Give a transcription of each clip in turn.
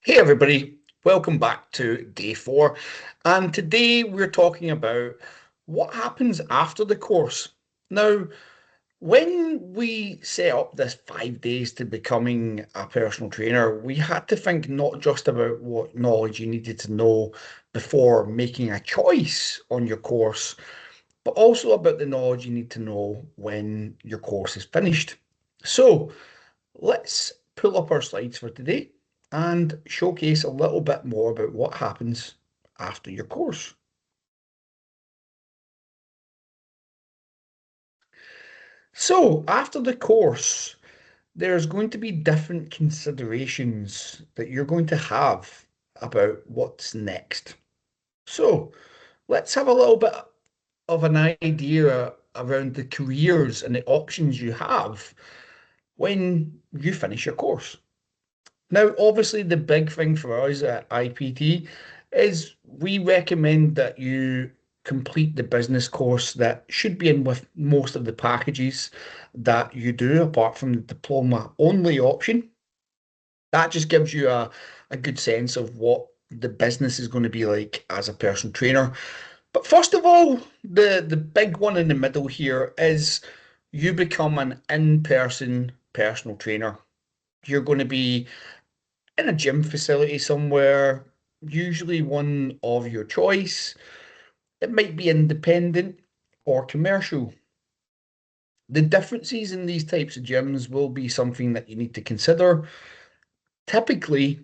Hey everybody, welcome back to day four. And today we're talking about what happens after the course. Now, when we set up this 5 days to becoming a personal trainer, we had to think not just about what knowledge you needed to know before making a choice on your course, but also about the knowledge you need to know when your course is finished. So, let's pull up our slides for today and showcase a little bit more about what happens after your course. So, after the course, there's going to be different considerations that you're going to have about what's next. So, let's have a little bit of an idea around the careers and the options you have when you finish your course. Now, obviously, the big thing for us at IPT is we recommend that you complete the business course that should be in with most of the packages that you do, apart from the diploma only option. That just gives you a good sense of what the business is going to be like as a personal trainer. But first of all, the big one in the middle here is you become an in-person personal trainer. You're going to be in a gym facility somewhere, usually one of your choice. It might be independent or commercial. The differences in these types of gyms will be something that you need to consider. Typically,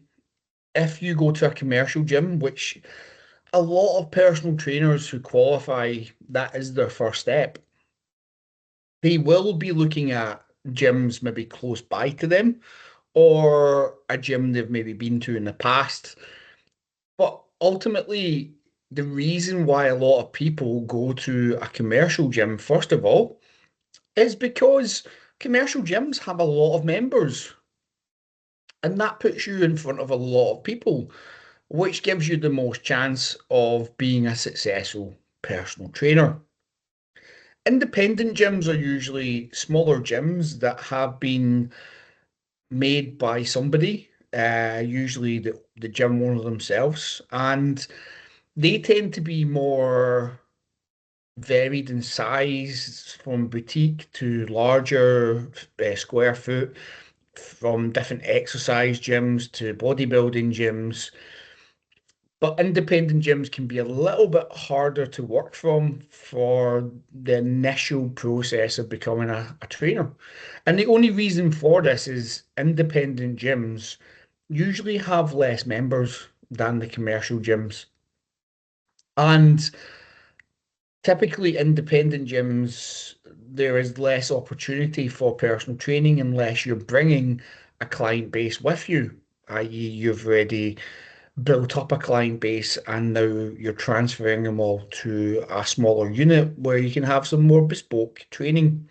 if you go to a commercial gym, which a lot of personal trainers who qualify, that is their first step, they will be looking at gyms maybe close by to them or a gym they've maybe been to in the past. But ultimately, the reason why a lot of people go to a commercial gym, first of all, is because commercial gyms have a lot of members, and that puts you in front of a lot of people, which gives you the most chance of being a successful personal trainer. Independent gyms are usually smaller gyms that have been made by somebody, usually the gym owner themselves, and they tend to be more varied in size, from boutique to larger square foot, from different exercise gyms to bodybuilding gyms. But independent gyms can be a little bit harder to work from for the initial process of becoming a trainer. And the only reason for this is independent gyms usually have less members than the commercial gyms. And typically, independent gyms, there is less opportunity for personal training unless you're bringing a client base with you, i.e., you've already built up a client base and now you're transferring them all to a smaller unit where you can have some more bespoke training.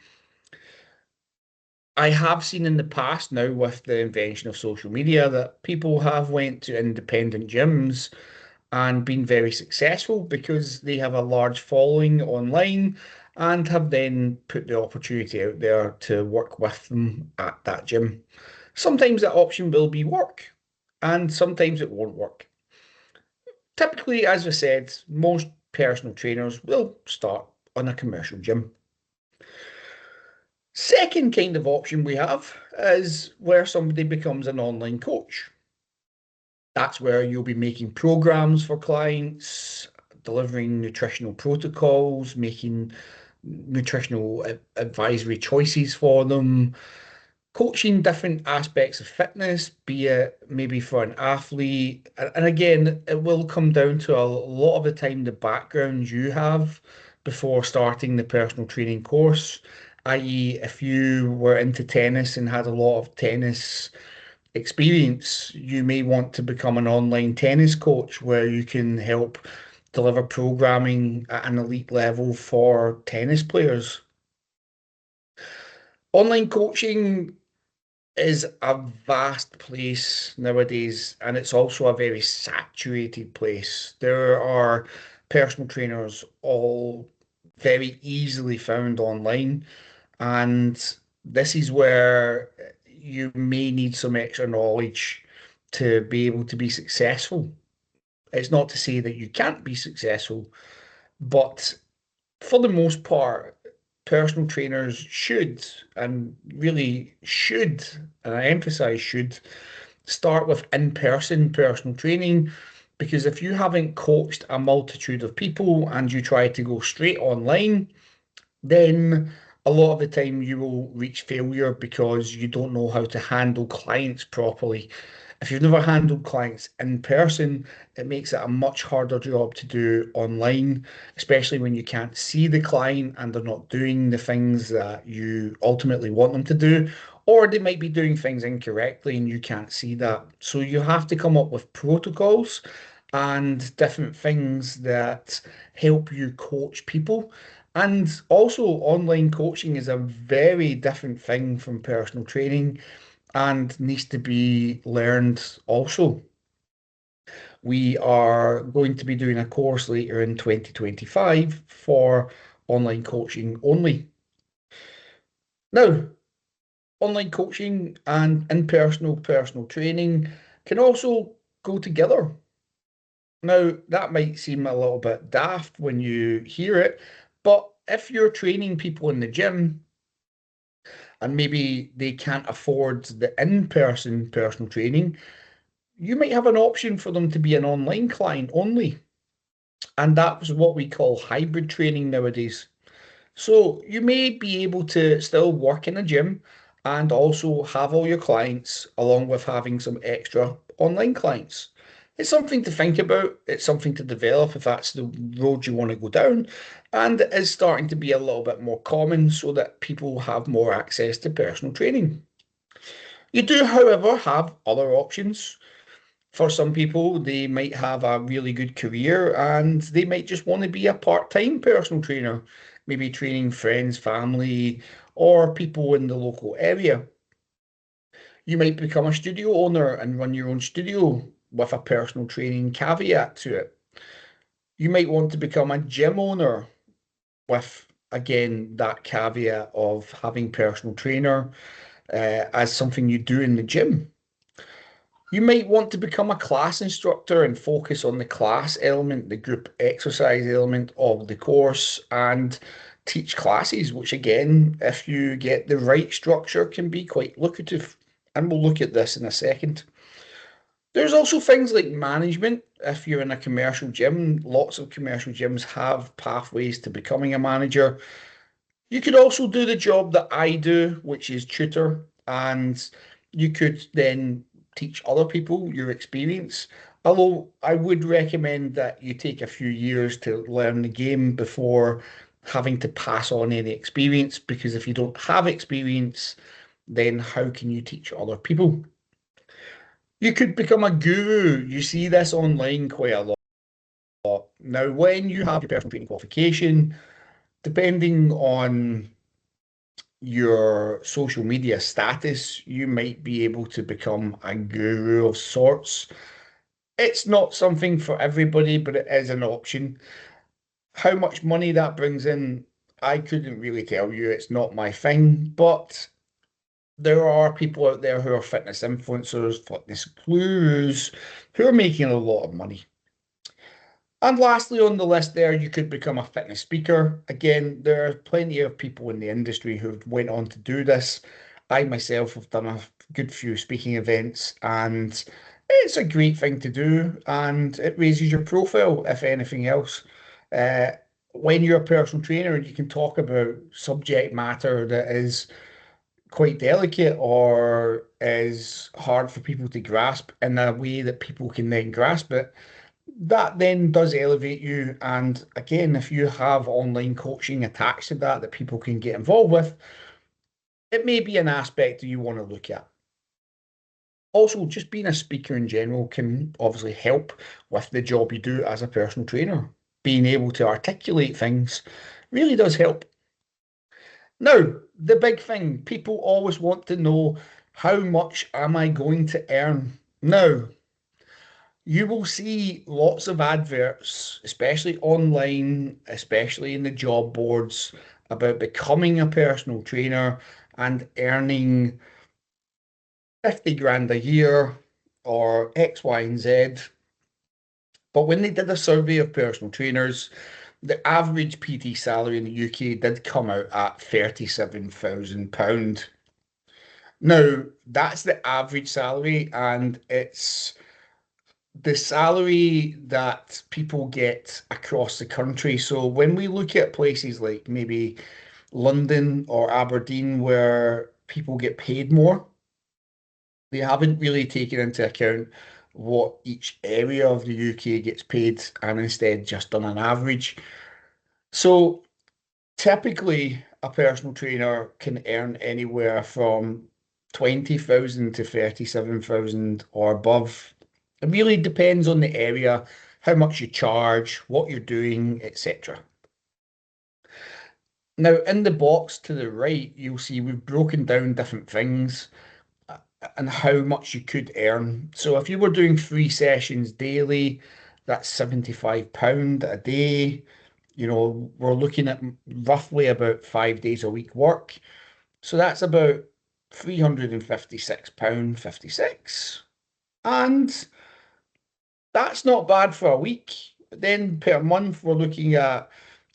I have seen in the past now with the invention of social media that people have went to independent gyms and been very successful because they have a large following online and have then put the opportunity out there to work with them at that gym. Sometimes that option will be work, and sometimes it won't work. Typically, as I said, most personal trainers will start on a commercial gym. Second kind of option we have is where somebody becomes an online coach. That's where you'll be making programs for clients, delivering nutritional protocols, making nutritional advisory choices for them, coaching different aspects of fitness, be it maybe for an athlete. And again, it will come down to a lot of the time the background you have before starting the personal training course, i.e., if you were into tennis and had a lot of tennis experience, you may want to become an online tennis coach where you can help deliver programming at an elite level for tennis players. Online coaching is a vast place nowadays, and it's also a very saturated place. There are personal trainers all very easily found online, and this is where you may need some extra knowledge to be able to be successful. It's not to say that you can't be successful, but for the most part, personal trainers should, and really should, and I emphasize should, start with in-person personal training, because if you haven't coached a multitude of people and you try to go straight online, then a lot of the time you will reach failure because you don't know how to handle clients properly. If you've never handled clients in person, it makes it a much harder job to do online, especially when you can't see the client and they're not doing the things that you ultimately want them to do, or they might be doing things incorrectly and you can't see that. So you have to come up with protocols and different things that help you coach people. And also, online coaching is a very different thing from personal training and needs to be learned also. We are going to be doing a course later in 2025 for online coaching only. Now, online coaching and in-personal personal training can also go together. Now, that might seem a little bit daft when you hear it, but if you're training people in the gym and maybe they can't afford the in-person personal training, you might have an option for them to be an online client only. And that's what we call hybrid training nowadays. So you may be able to still work in a gym and also have all your clients along with having some extra online clients. It's something to think about. It's something to develop if that's the road you want to go down. And it is starting to be a little bit more common so that people have more access to personal training. You do, however, have other options. For some people, they might have a really good career and they might just want to be a part-time personal trainer, maybe training friends, family, or people in the local area. You might become a studio owner and run your own studio with a personal training caveat to it. You might want to become a gym owner with, again, that caveat of having personal trainer as something you do in the gym. You might want to become a class instructor and focus on the class element, the group exercise element of the course, and teach classes, which again, if you get the right structure, can be quite lucrative. And we'll look at this in a second. There's also things like management. If you're in a commercial gym, lots of commercial gyms have pathways to becoming a manager. You could also do the job that I do, which is tutor, and you could then teach other people your experience. Although I would recommend that you take a few years to learn the game before having to pass on any experience, because if you don't have experience, then how can you teach other people? You could become a guru. You see this online quite a lot. Now, when you have your personal training qualification, depending on your social media status, you might be able to become a guru of sorts. It's not something for everybody, but it is an option. How much money that brings in, I couldn't really tell you. It's not my thing, but there are people out there who are fitness influencers, fitness gurus, who are making a lot of money. And lastly on the list there, you could become a fitness speaker. Again, there are plenty of people in the industry who went on to do this. I myself have done a good few speaking events and it's a great thing to do and it raises your profile, if anything else. Uh, when you're a personal trainer, you can talk about subject matter that is quite delicate or is hard for people to grasp in a way that people can then grasp it. That then does elevate you. And again, if you have online coaching attached to that that people can get involved with, it may be an aspect that you want to look at. Also, just being a speaker in general can obviously help with the job you do as a personal trainer. Being able to articulate things really does help. Now, the big thing, people always want to know, how much am I going to earn? Now, you will see lots of adverts, especially online, especially in the job boards, about becoming a personal trainer and earning 50 grand a year. or X, Y, and Z. But when they did a survey of personal trainers, the average PT salary in the UK did come out at £37,000. Now, that's the average salary, and it's the salary that people get across the country. So when we look at places like maybe London or Aberdeen where people get paid more, they haven't really taken into account what each area of the UK gets paid and instead just done an average. So typically, a personal trainer can earn anywhere from 20,000 to 37,000 or above. It really depends on the area, how much you charge, what you're doing, etc. Now, in the box to the right, you'll see we've broken down different things and how much you could earn. So if you were doing 3 sessions daily, that's £75 a day. You know, we're looking at roughly about 5 days a week work. So that's about £356.56. And that's not bad for a week. Then per month, we're looking at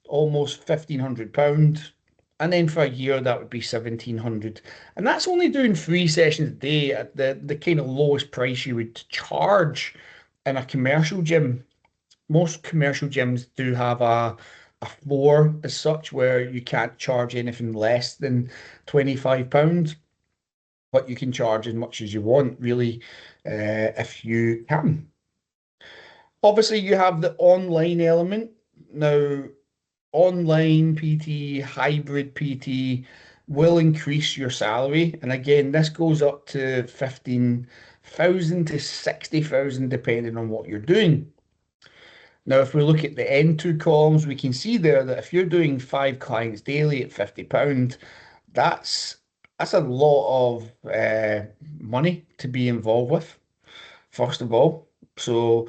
almost £1,500. And then for a year, that would be 1700. And that's only doing 3 sessions a day at the kind of lowest price you would charge in a commercial gym. Most commercial gyms do have a floor as such where you can't charge anything less than £25, but you can charge as much as you want, really, if you can. Obviously, you have the online element. Now, online PT, hybrid PT will increase your salary. And again, this goes up to 15,000 to 60,000, depending on what you're doing. Now, if we look at the end two columns, we can see there that if you're doing 5 clients daily at £50, that's that's a lot of money to be involved with, first of all. So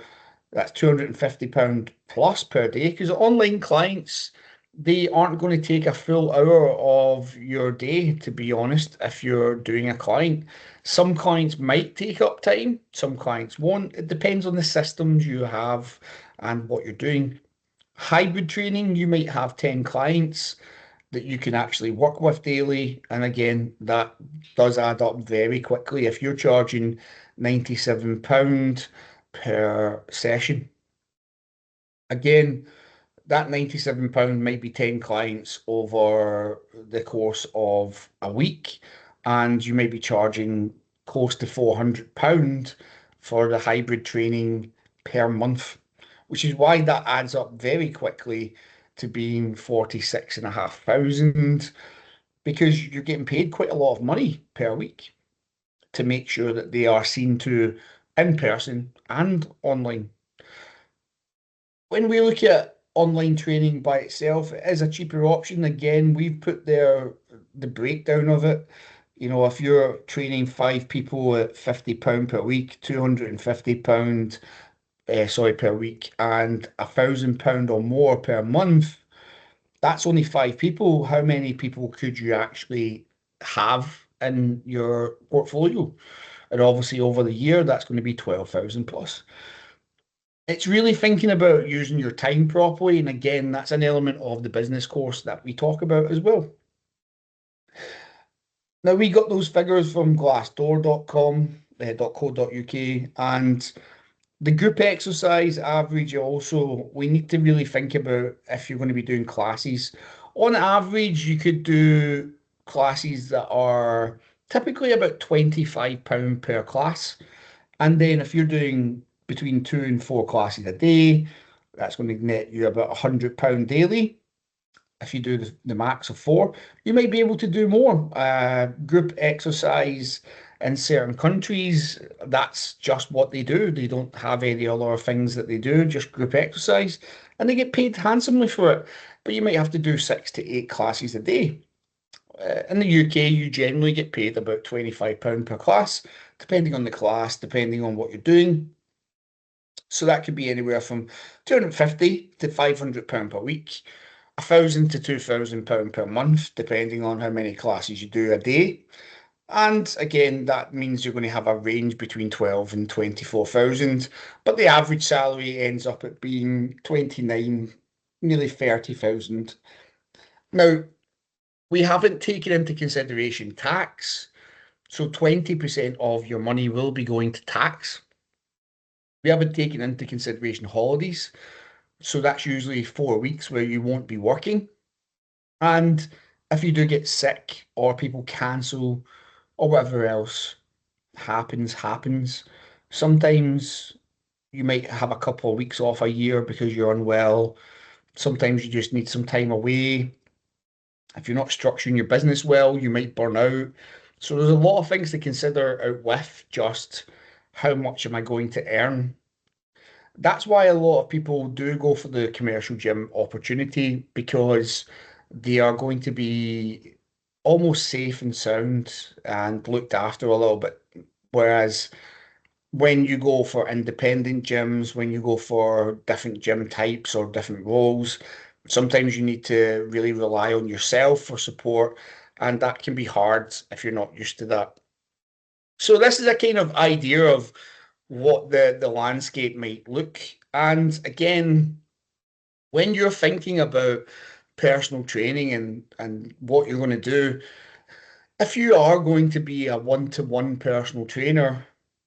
that's £250 plus per day because online clients, they aren't going to take a full hour of your day, to be honest, if you're doing a client. Some clients might take up time, some clients won't. It depends on the systems you have and what you're doing. Hybrid training, you might have 10 clients that you can actually work with daily. And again, that does add up very quickly if you're charging £97 per session. Again, that £97 might be 10 clients over the course of a week, and you may be charging close to £400 for the hybrid training per month, which is why that adds up very quickly to being 46,500 because you're getting paid quite a lot of money per week to make sure that they are seen to in person and online. When we look at online training by itself, it is a cheaper option. Again, we've put there the breakdown of it. You know, if you're training 5 people at £50 per week, £250, sorry, per week, and £1,000 or more per month, that's only 5 people. How many people could you actually have in your portfolio? And obviously, over the year, that's going to be 12,000 plus. It's really thinking about using your time properly. And again, that's an element of the business course that we talk about as well. Now, we got those figures from glassdoor.com, .co.uk, and the group exercise average also, we need to really think about if you're going to be doing classes. On average, you could do classes that are typically about £25 per class. And then if you're doing between 2 and 4 classes a day, that's going to net you about £100 daily. If you do the max of 4, you might be able to do more. Group exercise in certain countries, that's just what they do. They don't have any other things that they do, just group exercise, and they get paid handsomely for it. But you might have to do 6 to 8 classes a day. In the UK, you generally get paid about £25 per class, depending on the class, depending on what you're doing. So that could be anywhere from 250 to £500 per week, 1,000 to £2,000 per month, depending on how many classes you do a day. And again, that means you're going to have a range between 12 and 24,000, but the average salary ends up at being 29, nearly 30,000. Now, we haven't taken into consideration tax, so 20% of your money will be going to tax. We haven't taken into consideration holidays, so that's usually 4 weeks where you won't be working. And if you do get sick or people cancel or whatever else happens. Sometimes you might have a couple of weeks off a year because you're unwell. Sometimes you just need some time away. If you're not structuring your business well, you might burn out. So there's a lot of things to consider out with just how much am I going to earn. That's why a lot of people do go for the commercial gym opportunity because they are going to be almost safe and sound and looked after a little bit. Whereas when you go for independent gyms, when you go for different gym types or different roles, sometimes you need to really rely on yourself for support, and that can be hard if you're not used to that. So this is a kind of idea of what the landscape might look. And again, when you're thinking about personal training and what you're going to do, if you are going to be a one-to-one personal trainer,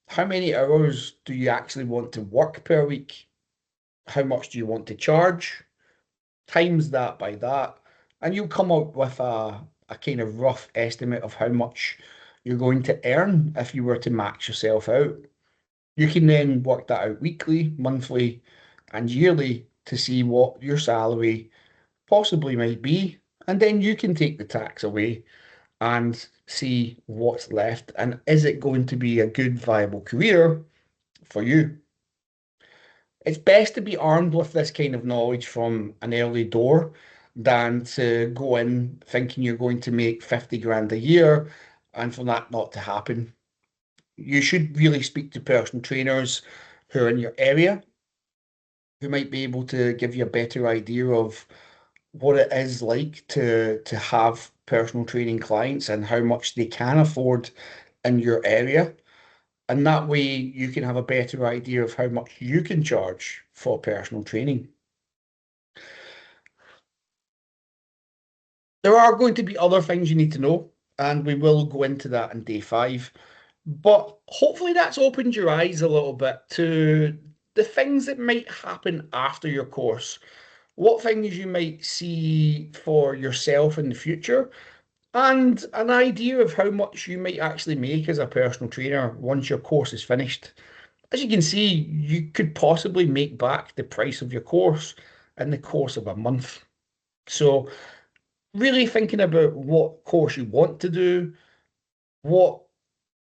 how many hours do you actually want to work per week? How much do you want to charge? Times that by that, and you'll come up with a kind of rough estimate of how much you're going to earn if you were to max yourself out. You can then work that out weekly, monthly, and yearly to see what your salary possibly might be, and then you can take the tax away and see what's left and is it going to be a good, viable career for you? It's best to be armed with this kind of knowledge from an early door than to go in thinking you're going to make 50 grand a year and for that not to happen. You should really speak to personal trainers who are in your area who might be able to give you a better idea of what it is like to have personal training clients and how much they can afford in your area. And that way you can have a better idea of how much you can charge for personal training. There are going to be other things you need to know, and we will go into that in day five. But hopefully that's opened your eyes a little bit to the things that might happen after your course, what things you might see for yourself in the future, and an idea of how much you might actually make as a personal trainer once your course is finished. As you can see, you could possibly make back the price of your course in the course of a month. So, really thinking about what course you want to do, what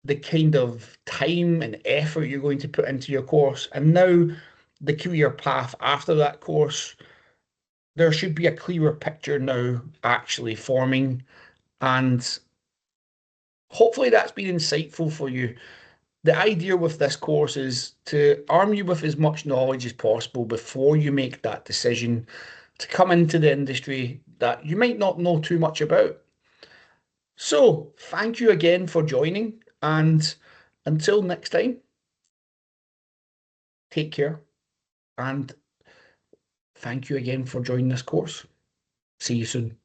the kind of time and effort you're going to put into your course, and now the career path after that course, there should be a clearer picture now actually forming. And hopefully that's been insightful for you. The idea with this course is to arm you with as much knowledge as possible before you make that decision to come into the industry that you might not know too much about. So, thank you again for joining, and until next time, take care, and thank you again for joining this course. See you soon.